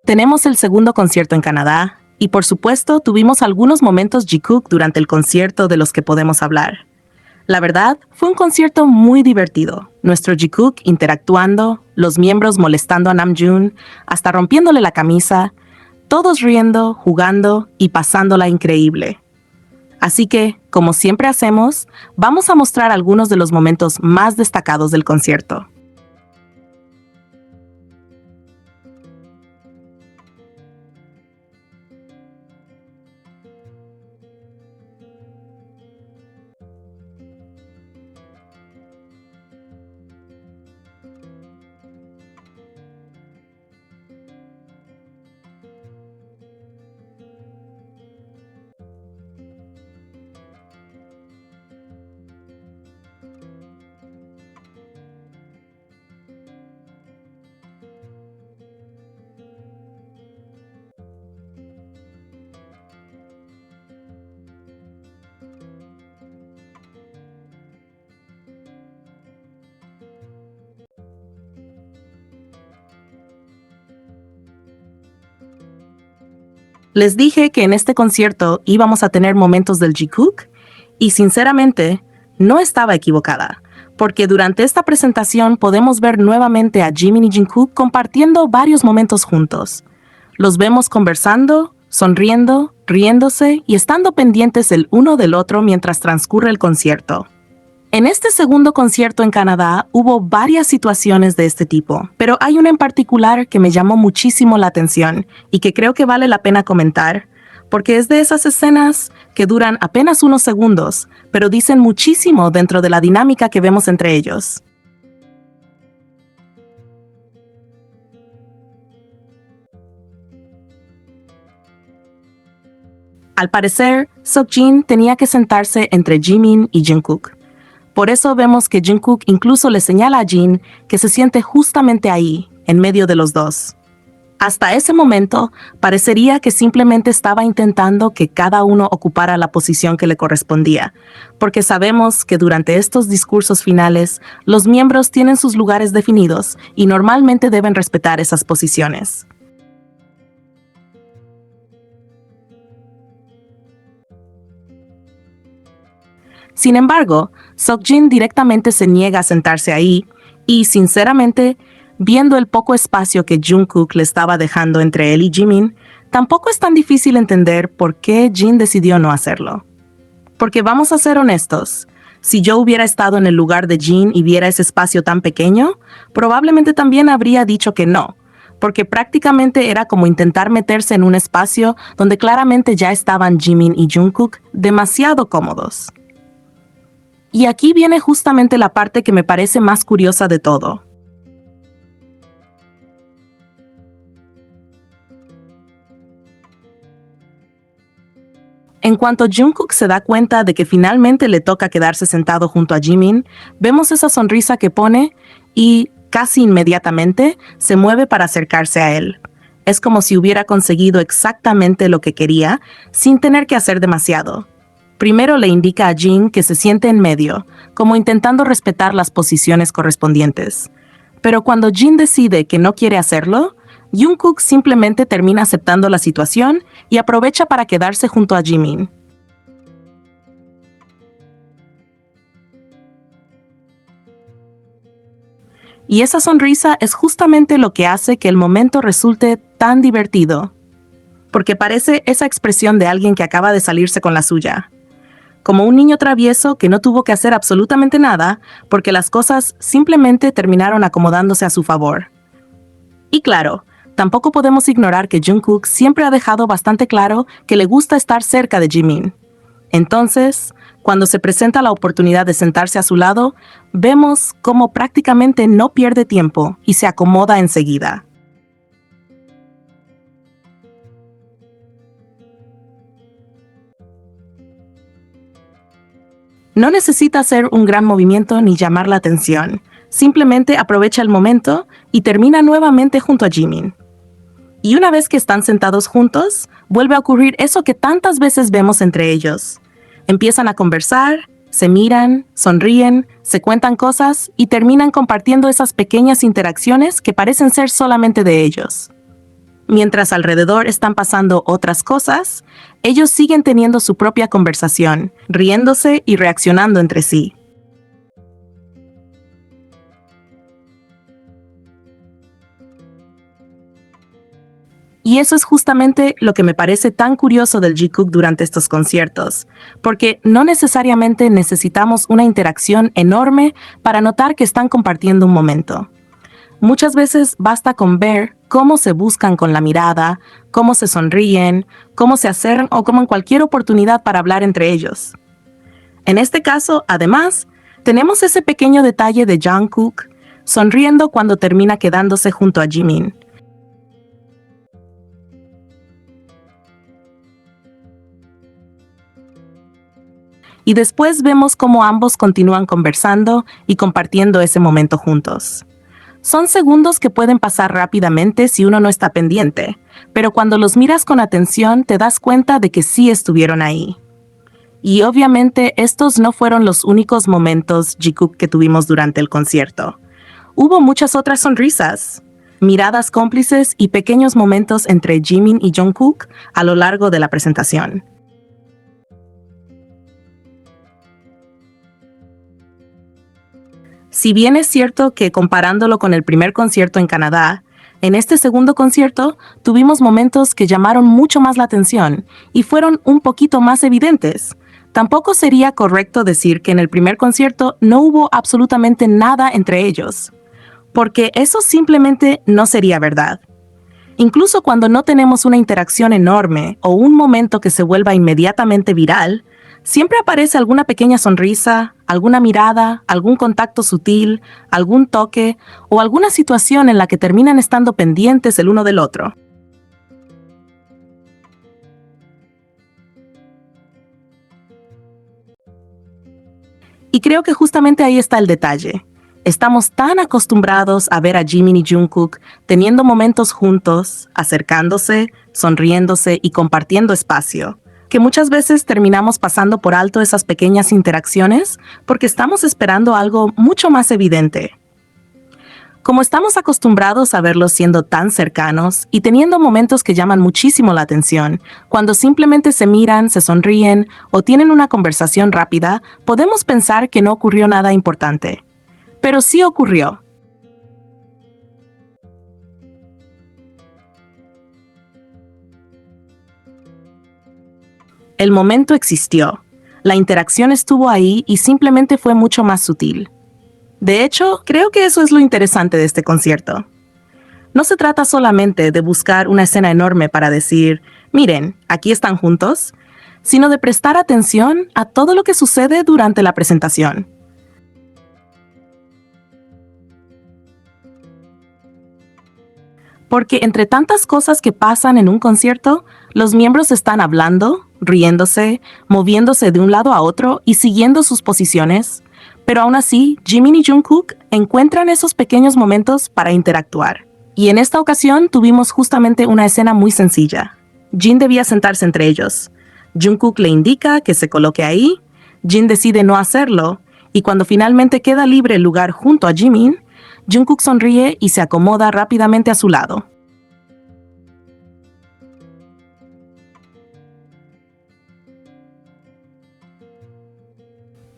Tenemos el segundo concierto en Canadá y por supuesto tuvimos algunos momentos Jikook durante el concierto de los que podemos hablar. La verdad, fue un concierto muy divertido. Nuestro Jikook interactuando, los miembros molestando a Namjoon, hasta rompiéndole la camisa, todos riendo, jugando y pasándola increíble. Así que, como siempre hacemos, vamos a mostrar algunos de los momentos más destacados del concierto. Les dije que en este concierto íbamos a tener momentos del Jikook y sinceramente no estaba equivocada, porque durante esta presentación podemos ver nuevamente a Jimin y Jungkook compartiendo varios momentos juntos. Los vemos conversando, sonriendo, riéndose y estando pendientes el uno del otro mientras transcurre el concierto. En este segundo concierto en Canadá hubo varias situaciones de este tipo, pero hay una en particular que me llamó muchísimo la atención y que creo que vale la pena comentar, porque es de esas escenas que duran apenas unos segundos, pero dicen muchísimo dentro de la dinámica que vemos entre ellos. Al parecer, Seokjin tenía que sentarse entre Jimin y Jungkook. Por eso vemos que Jungkook incluso le señala a Jin que se siente justamente ahí, en medio de los dos. Hasta ese momento, parecería que simplemente estaba intentando que cada uno ocupara la posición que le correspondía, porque sabemos que durante estos discursos finales, los miembros tienen sus lugares definidos y normalmente deben respetar esas posiciones. Sin embargo, Seokjin directamente se niega a sentarse ahí y, sinceramente, viendo el poco espacio que Jungkook le estaba dejando entre él y Jimin, tampoco es tan difícil entender por qué Jin decidió no hacerlo. Porque vamos a ser honestos, si yo hubiera estado en el lugar de Jin y viera ese espacio tan pequeño, probablemente también habría dicho que no, porque prácticamente era como intentar meterse en un espacio donde claramente ya estaban Jimin y Jungkook demasiado cómodos. Y aquí viene justamente la parte que me parece más curiosa de todo. En cuanto Jungkook se da cuenta de que finalmente le toca quedarse sentado junto a Jimin, vemos esa sonrisa que pone y, casi inmediatamente, se mueve para acercarse a él. Es como si hubiera conseguido exactamente lo que quería, sin tener que hacer demasiado. Primero le indica a Jin que se siente en medio, como intentando respetar las posiciones correspondientes. Pero cuando Jin decide que no quiere hacerlo, Jungkook simplemente termina aceptando la situación y aprovecha para quedarse junto a Jimin. Y esa sonrisa es justamente lo que hace que el momento resulte tan divertido, porque parece esa expresión de alguien que acaba de salirse con la suya. Como un niño travieso que no tuvo que hacer absolutamente nada porque las cosas simplemente terminaron acomodándose a su favor. Y claro, tampoco podemos ignorar que Jungkook siempre ha dejado bastante claro que le gusta estar cerca de Jimin. Entonces, cuando se presenta la oportunidad de sentarse a su lado, vemos cómo prácticamente no pierde tiempo y se acomoda enseguida. No necesita hacer un gran movimiento ni llamar la atención. Simplemente aprovecha el momento y termina nuevamente junto a Jimin. Y una vez que están sentados juntos, vuelve a ocurrir eso que tantas veces vemos entre ellos. Empiezan a conversar, se miran, sonríen, se cuentan cosas y terminan compartiendo esas pequeñas interacciones que parecen ser solamente de ellos. Mientras alrededor están pasando otras cosas, ellos siguen teniendo su propia conversación, riéndose y reaccionando entre sí. Y eso es justamente lo que me parece tan curioso del Jikook durante estos conciertos, porque no necesariamente necesitamos una interacción enorme para notar que están compartiendo un momento. Muchas veces basta con ver cómo se buscan con la mirada, cómo se sonríen, cómo se acercan o como en cualquier oportunidad para hablar entre ellos. En este caso, además, tenemos ese pequeño detalle de Jungkook sonriendo cuando termina quedándose junto a Jimin. Y después vemos cómo ambos continúan conversando y compartiendo ese momento juntos. Son segundos que pueden pasar rápidamente si uno no está pendiente, pero cuando los miras con atención te das cuenta de que sí estuvieron ahí. Y obviamente estos no fueron los únicos momentos Jikook que tuvimos durante el concierto. Hubo muchas otras sonrisas, miradas cómplices y pequeños momentos entre Jimin y Jungkook a lo largo de la presentación. Si bien es cierto que comparándolo con el primer concierto en Canadá, en este segundo concierto tuvimos momentos que llamaron mucho más la atención y fueron un poquito más evidentes. Tampoco sería correcto decir que en el primer concierto no hubo absolutamente nada entre ellos, porque eso simplemente no sería verdad. Incluso cuando no tenemos una interacción enorme o un momento que se vuelva inmediatamente viral, siempre aparece alguna pequeña sonrisa, alguna mirada, algún contacto sutil, algún toque o alguna situación en la que terminan estando pendientes el uno del otro. Y creo que justamente ahí está el detalle. Estamos tan acostumbrados a ver a Jimin y Jungkook teniendo momentos juntos, acercándose, sonriéndose y compartiendo espacio, que muchas veces terminamos pasando por alto esas pequeñas interacciones porque estamos esperando algo mucho más evidente. Como estamos acostumbrados a verlos siendo tan cercanos y teniendo momentos que llaman muchísimo la atención, cuando simplemente se miran, se sonríen o tienen una conversación rápida, podemos pensar que no ocurrió nada importante. Pero sí ocurrió. El momento existió. La interacción estuvo ahí y simplemente fue mucho más sutil. De hecho, creo que eso es lo interesante de este concierto. No se trata solamente de buscar una escena enorme para decir, miren, aquí están juntos, sino de prestar atención a todo lo que sucede durante la presentación. Porque entre tantas cosas que pasan en un concierto, los miembros están hablando, riéndose, moviéndose de un lado a otro y siguiendo sus posiciones, pero aún así, Jimin y Jungkook encuentran esos pequeños momentos para interactuar. Y en esta ocasión tuvimos justamente una escena muy sencilla. Jin debía sentarse entre ellos. Jungkook le indica que se coloque ahí, Jin decide no hacerlo, y cuando finalmente queda libre el lugar junto a Jimin, Jungkook sonríe y se acomoda rápidamente a su lado.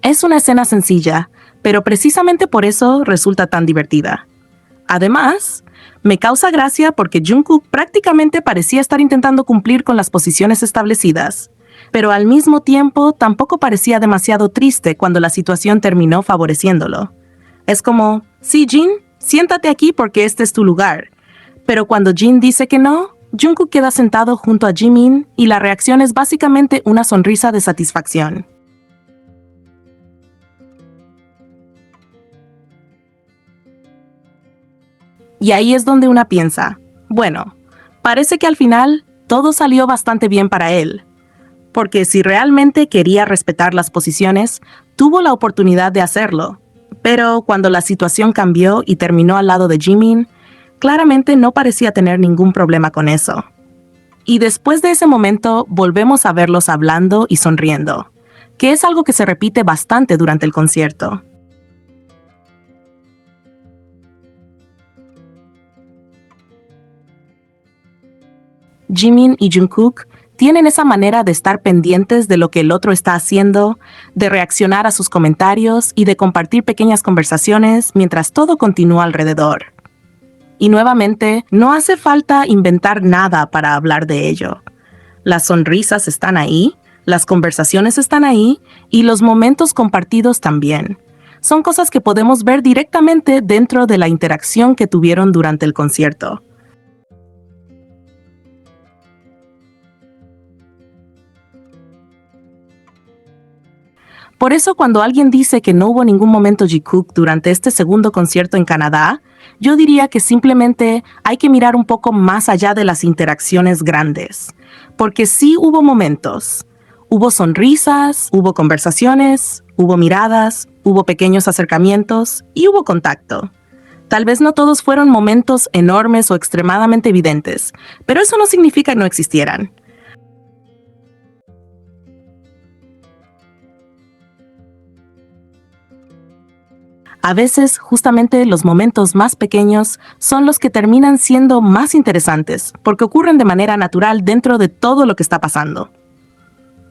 Es una escena sencilla, pero precisamente por eso resulta tan divertida. Además, me causa gracia porque Jungkook prácticamente parecía estar intentando cumplir con las posiciones establecidas, pero al mismo tiempo tampoco parecía demasiado triste cuando la situación terminó favoreciéndolo. Es como, sí, Jin, siéntate aquí porque este es tu lugar. Pero cuando Jin dice que no, Jungkook queda sentado junto a Jimin y la reacción es básicamente una sonrisa de satisfacción. Y ahí es donde una piensa, bueno, parece que al final todo salió bastante bien para él. Porque si realmente quería respetar las posiciones, tuvo la oportunidad de hacerlo. Pero cuando la situación cambió y terminó al lado de Jimin, claramente no parecía tener ningún problema con eso. Y después de ese momento volvemos a verlos hablando y sonriendo, que es algo que se repite bastante durante el concierto. Jimin y Jungkook tienen esa manera de estar pendientes de lo que el otro está haciendo, de reaccionar a sus comentarios y de compartir pequeñas conversaciones mientras todo continúa alrededor. Y nuevamente, no hace falta inventar nada para hablar de ello. Las sonrisas están ahí, las conversaciones están ahí y los momentos compartidos también. Son cosas que podemos ver directamente dentro de la interacción que tuvieron durante el concierto. Por eso cuando alguien dice que no hubo ningún momento Jikook durante este segundo concierto en Canadá, yo diría que simplemente hay que mirar un poco más allá de las interacciones grandes. Porque sí hubo momentos. Hubo sonrisas, hubo conversaciones, hubo miradas, hubo pequeños acercamientos y hubo contacto. Tal vez no todos fueron momentos enormes o extremadamente evidentes, pero eso no significa que no existieran. A veces, justamente los momentos más pequeños son los que terminan siendo más interesantes, porque ocurren de manera natural dentro de todo lo que está pasando.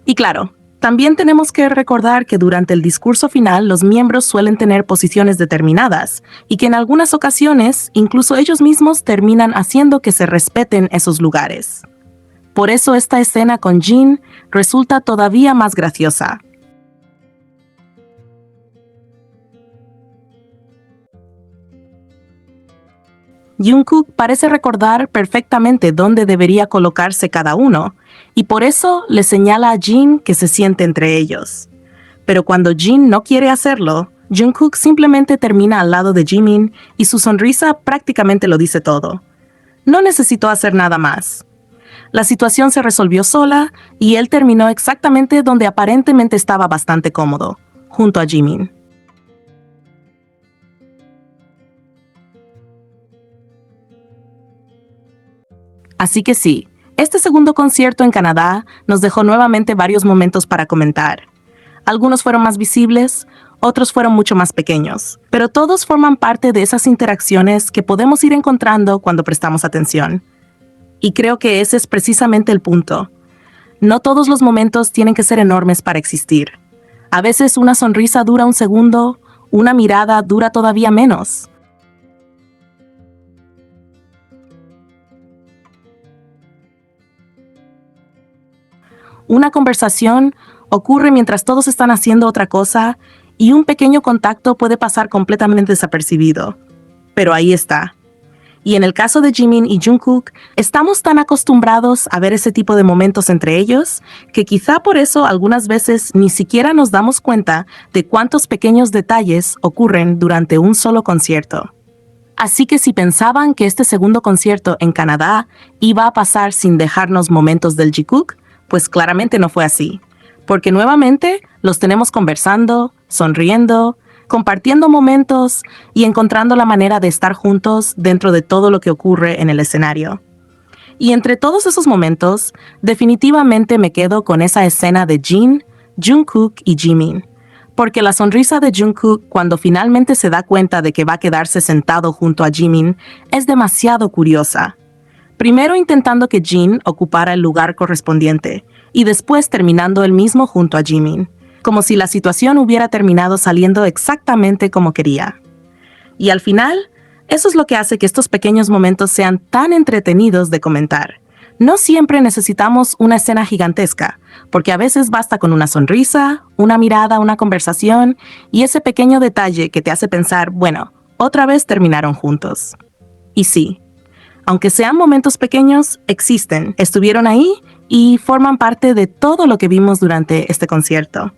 Y claro, también tenemos que recordar que durante el discurso final los miembros suelen tener posiciones determinadas, y que en algunas ocasiones, incluso ellos mismos terminan haciendo que se respeten esos lugares. Por eso esta escena con Jin resulta todavía más graciosa. Jungkook parece recordar perfectamente dónde debería colocarse cada uno, y por eso le señala a Jin que se siente entre ellos. Pero cuando Jin no quiere hacerlo, Jungkook simplemente termina al lado de Jimin y su sonrisa prácticamente lo dice todo. No necesitó hacer nada más. La situación se resolvió sola y él terminó exactamente donde aparentemente estaba bastante cómodo, junto a Jimin. Así que sí, este segundo concierto en Canadá nos dejó nuevamente varios momentos para comentar. Algunos fueron más visibles, otros fueron mucho más pequeños, pero todos forman parte de esas interacciones que podemos ir encontrando cuando prestamos atención. Y creo que ese es precisamente el punto. No todos los momentos tienen que ser enormes para existir. A veces una sonrisa dura un segundo, una mirada dura todavía menos. Una conversación ocurre mientras todos están haciendo otra cosa y un pequeño contacto puede pasar completamente desapercibido. Pero ahí está. Y en el caso de Jimin y Jungkook, estamos tan acostumbrados a ver ese tipo de momentos entre ellos que quizá por eso algunas veces ni siquiera nos damos cuenta de cuántos pequeños detalles ocurren durante un solo concierto. Así que si pensaban que este segundo concierto en Canadá iba a pasar sin dejarnos momentos del Jikook, pues claramente no fue así, porque nuevamente los tenemos conversando, sonriendo, compartiendo momentos y encontrando la manera de estar juntos dentro de todo lo que ocurre en el escenario. Y entre todos esos momentos, definitivamente me quedo con esa escena de Jin, Jungkook y Jimin, porque la sonrisa de Jungkook cuando finalmente se da cuenta de que va a quedarse sentado junto a Jimin es demasiado curiosa. Primero intentando que Jin ocupara el lugar correspondiente y después terminando él mismo junto a Jimin, como si la situación hubiera terminado saliendo exactamente como quería. Y al final, eso es lo que hace que estos pequeños momentos sean tan entretenidos de comentar. No siempre necesitamos una escena gigantesca, porque a veces basta con una sonrisa, una mirada, una conversación y ese pequeño detalle que te hace pensar, bueno, otra vez terminaron juntos. Y sí, aunque sean momentos pequeños, existen, estuvieron ahí y forman parte de todo lo que vimos durante este concierto.